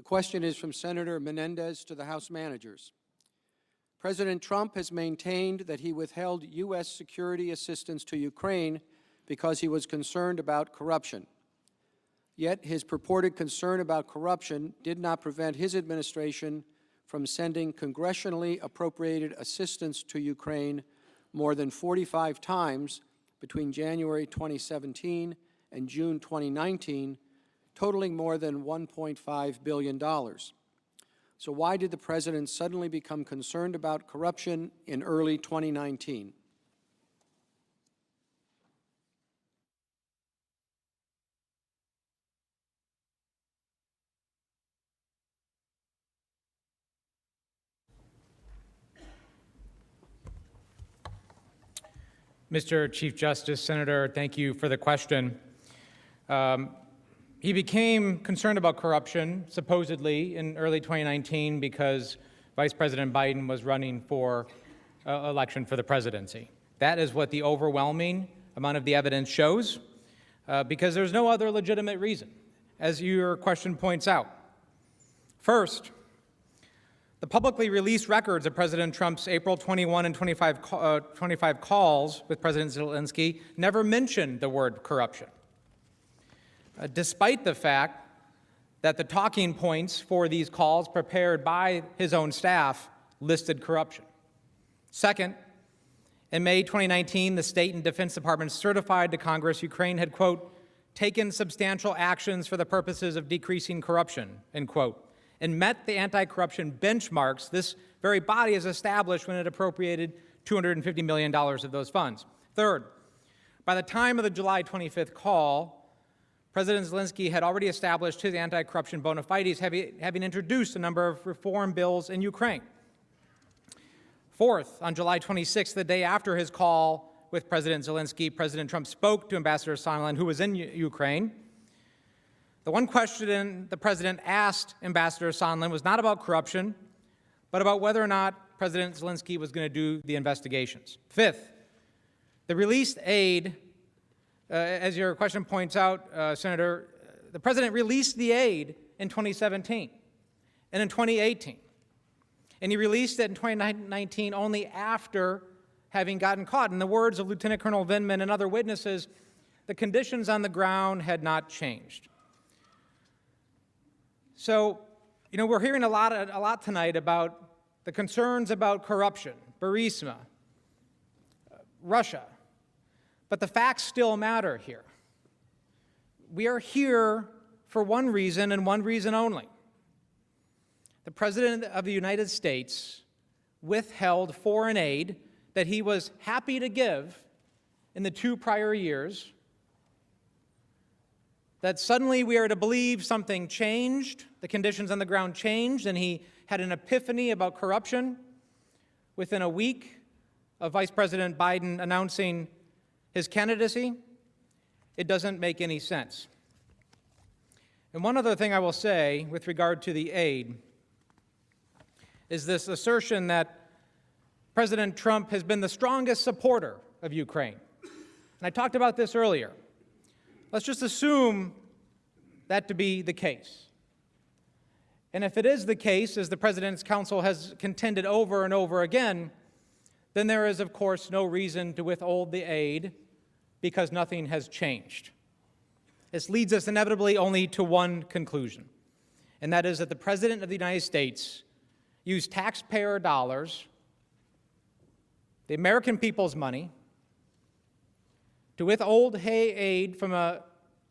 The question is from Senator Menendez to the House managers. President Trump has maintained that he withheld U.S. security assistance to Ukraine because he was concerned about corruption. Yet his purported concern about corruption did not prevent his administration from sending congressionally appropriated assistance to Ukraine more than 45 times between January 2017 and June 2019, totaling more than $1.5 billion. So why did the President suddenly become concerned about corruption in early 2019? Mr. Chief Justice, Senator, thank you for the question. He became concerned about corruption, supposedly, in early 2019 because Vice President Biden was running for election for the presidency. That is what the overwhelming amount of the evidence shows, because there's no other legitimate reason, as your question points out. First, the publicly released records of President Trump's April 21 and 25 calls with President Zelensky never mentioned the word corruption, despite the fact that the talking points for these calls prepared by his own staff listed corruption. Second, in May 2019, the State and Defense Department certified to Congress Ukraine had, quote, taken substantial actions for the purposes of decreasing corruption, end quote, and met the anti-corruption benchmarks this very body has established when it appropriated $250 million of those funds. Third, by the time of the July 25th call, President Zelensky had already established his anti-corruption bona fides, having introduced a number of reform bills in Ukraine. Fourth, on July 26th, the day after his call with President Zelensky, President Trump spoke to Ambassador Sondland, who was in Ukraine. The one question the president asked Ambassador Sondland was not about corruption, but about whether or not President Zelensky was going to do the investigations. Fifth, the released aid, as your question points out, Senator, the president released the aid in 2017 and in 2018. And he released it in 2019 only after having gotten caught. In the words of Lieutenant Colonel Vindman and other witnesses, the conditions on the ground had not changed. So, we're hearing a lot tonight about the concerns about corruption, Burisma, Russia. But the facts still matter here. We are here for one reason and one reason only. The President of the United States withheld foreign aid that he was happy to give in the 2 prior years, that suddenly we are to believe something changed, the conditions on the ground changed, and he had an epiphany about corruption within a week of Vice President Biden announcing his candidacy. It doesn't make any sense. And one other thing I will say with regard to the aid is this assertion that President Trump has been the strongest supporter of Ukraine. And I talked about this earlier. Let's just assume that to be the case. And if it is the case, as the President's counsel has contended over and over again, then there is, of course, no reason to withhold the aid because nothing has changed. This leads us inevitably only to one conclusion, and that is that the President of the United States used taxpayer dollars, the American people's money, to withhold aid from an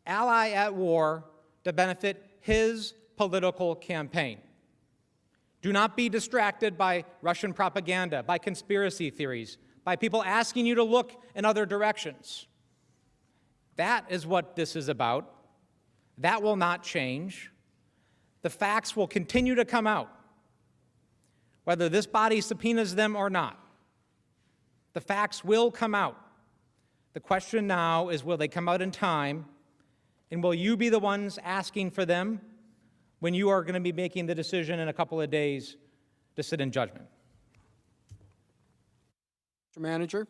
ally at war to benefit his political campaign. Do not be distracted by Russian propaganda, by conspiracy theories, by people asking you to look in other directions. That is what this is about. That will not change. The facts will continue to come out, whether this body subpoenas them or not. The facts will come out. The question now is, will they come out in time, and will you be the ones asking for them when you are going to be making the decision in a couple of days to sit in judgment? Mr. Manager.